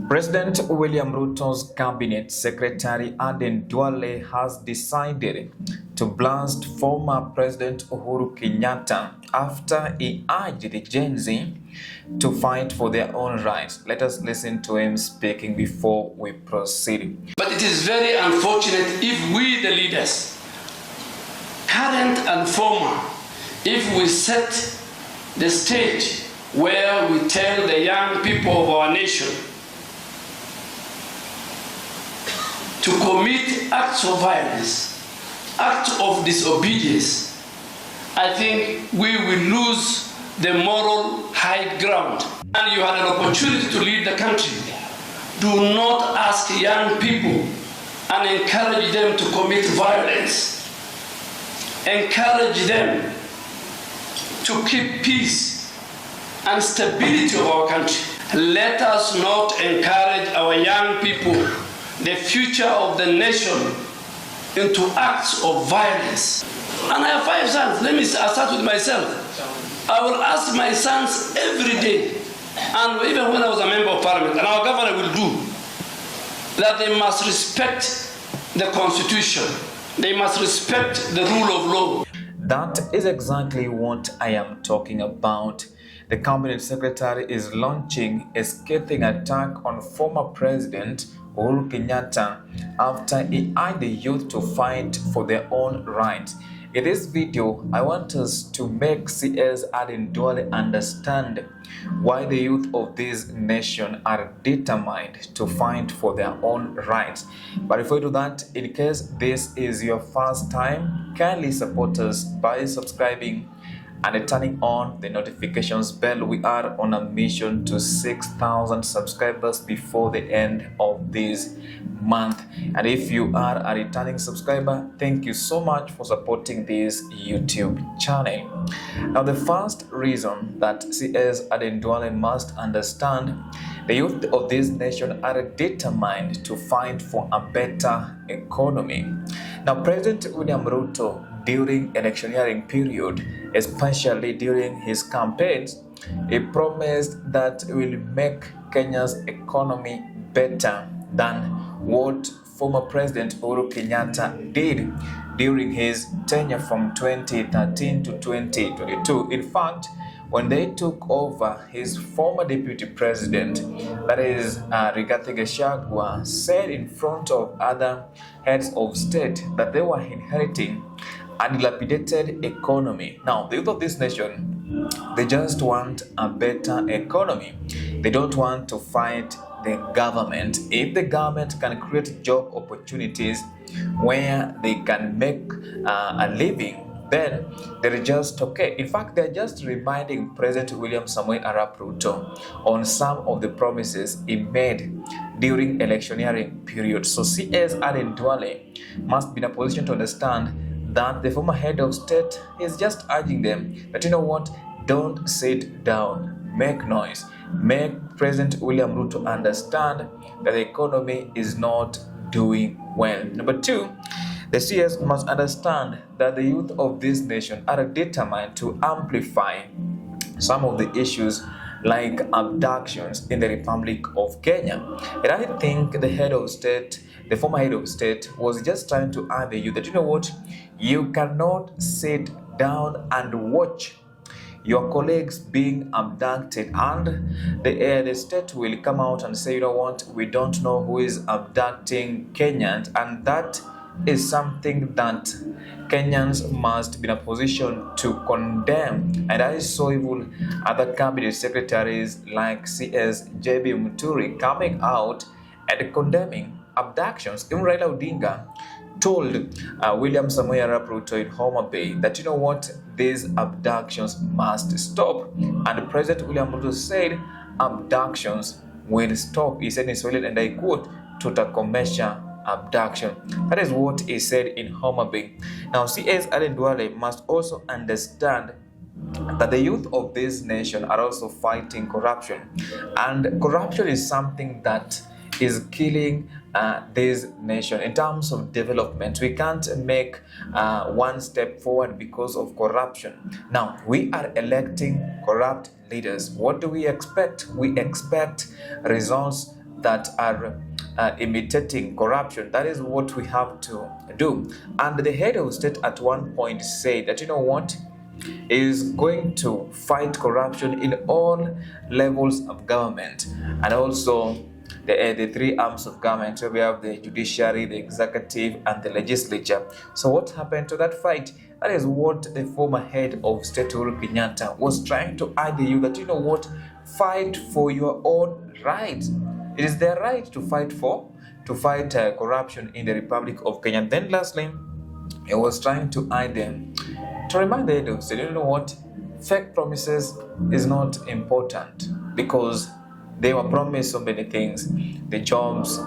President William Ruto's cabinet secretary Aden Duale has decided to blast former President Uhuru Kenyatta after he urged the Gen Z to fight for their own rights. Let us listen to him speaking before we proceed. But it is very unfortunate if we, the leaders, current and former, if we set the stage where we tell the young people of our nation to commit acts of violence, acts of disobedience, I think we will lose the moral high ground. And you had an opportunity to lead the country. Do not ask young people and encourage them to commit violence. Encourage them to keep peace and stability of our country. Let us not encourage our young people, the future of the nation, into acts of violence. And I have 5 sons. Let me start with myself. I will ask my sons every day, and even when I was a member of parliament, and our governor will do, that they must respect the constitution. They must respect the rule of law. That is exactly what I am talking about. The cabinet secretary is launching a scathing attack on former President Uhuru Kenyatta after he urged the youth to fight for their own rights. In this video, I want us to make CS Aden Duale understand why the youth of this nation are determined to fight for their own rights. But before we do that, in case this is your first time, kindly support us by subscribing and turning on the notifications bell. We are on a mission to 6,000 subscribers before the end of this month. And if you are a returning subscriber, thank you so much for supporting this YouTube channel. Now, the first reason that CS Aden Duale must understand, the youth of this nation are determined to fight for a better economy. Now, President William Ruto, during electioneering period, especially during his campaigns, he promised that he will make Kenya's economy better than what former President Uhuru Kenyatta did during his tenure from 2013 to 2022. In fact, when they took over, his former deputy president, that is Rigathi Gachagua, said in front of other heads of state that they were inheriting a dilapidated economy. Now, the youth of this nation, they just want a better economy. They don't want to fight the government. If the government can create job opportunities where they can make a living, then they're just okay. In fact, they're just reminding President William Samoei Arap Ruto on some of the promises he made during electioneering period. So CS Aden Duale must be in a position to understand that the former head of state is just urging them that, you know what, don't sit down, make noise, make President William Ruto understand that the economy is not doing well. Number 2, the CS must understand that the youth of this nation are determined to amplify some of the issues like abductions in the Republic of Kenya. And I think the head of state, the former head of state, was just trying to urge the youth that, you know what, you cannot sit down and watch your colleagues being abducted, and the state will come out and say, you know what, we don't know who is abducting Kenyans, and that is something that Kenyans must be in a position to condemn. And I saw even other cabinet secretaries like CS JB Muturi coming out and condemning abductions. Even Raila Odinga told William Samoei Arap Ruto in Homa Bay that, you know what, these abductions must stop. And President William Ruto said abductions will stop. He said in Swahili, and I quote, "Tutakomesha abduction." That is what he said in Homa Bay. Now, CS Aden Duale must also understand that the youth of this nation are also fighting corruption. And corruption is something that is killing this nation in terms of development. We can't make one step forward because of corruption. Now, we are electing corrupt leaders. What do we expect? We expect results that are imitating corruption. That is what we have to do. And the head of state at one point said that, you know what, is going to fight corruption in all levels of government, and also the three arms of government. So we have the judiciary, the executive, and the legislature. So what happened to that fight? That is what the former head of state Uhuru Kenyatta was trying to argue, that, you know what, fight for your own rights. It is their right to fight corruption in the Republic of Kenya. Then lastly, he was trying to aid them, to remind the head of state, you know what, fake promises is not important, because they were promised so many things. The jobs,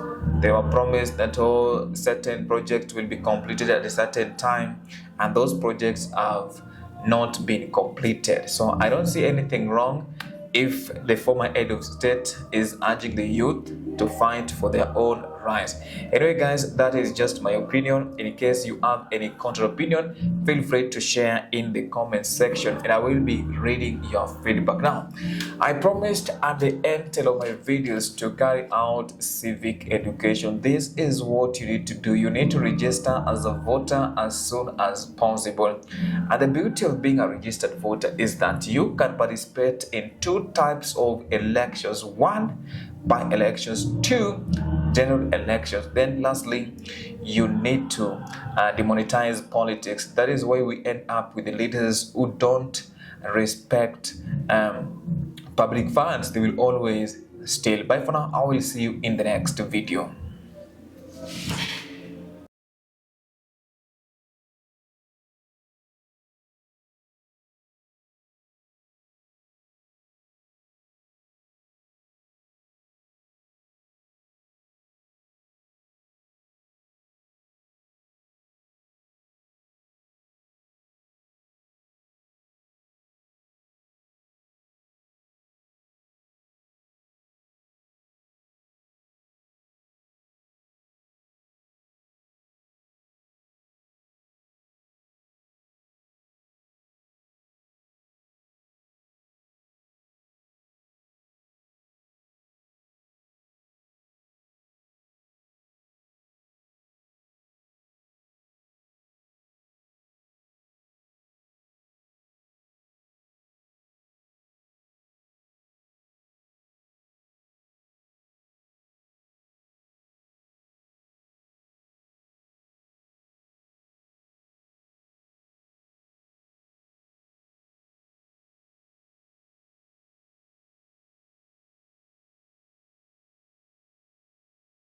they were promised that all certain projects will be completed at a certain time, and those projects have not been completed. So I don't see anything wrong if the former head of state is urging the youth to fight for their own rights. Anyway guys, that is just my opinion. In case you have any counter opinion, feel free to share in the comment section, and I will be reading your feedback. Now, I promised at the end of my videos to carry out civic education. This is what you need to do. You need to register as a voter as soon as possible. And the beauty of being a registered voter is that you can participate in two types of elections: one, by elections; two, general elections. Then lastly, you need to demonetize politics. That is why we end up with the leaders who don't respect public funds. They will always steal. Bye for now. I will see you in the next video.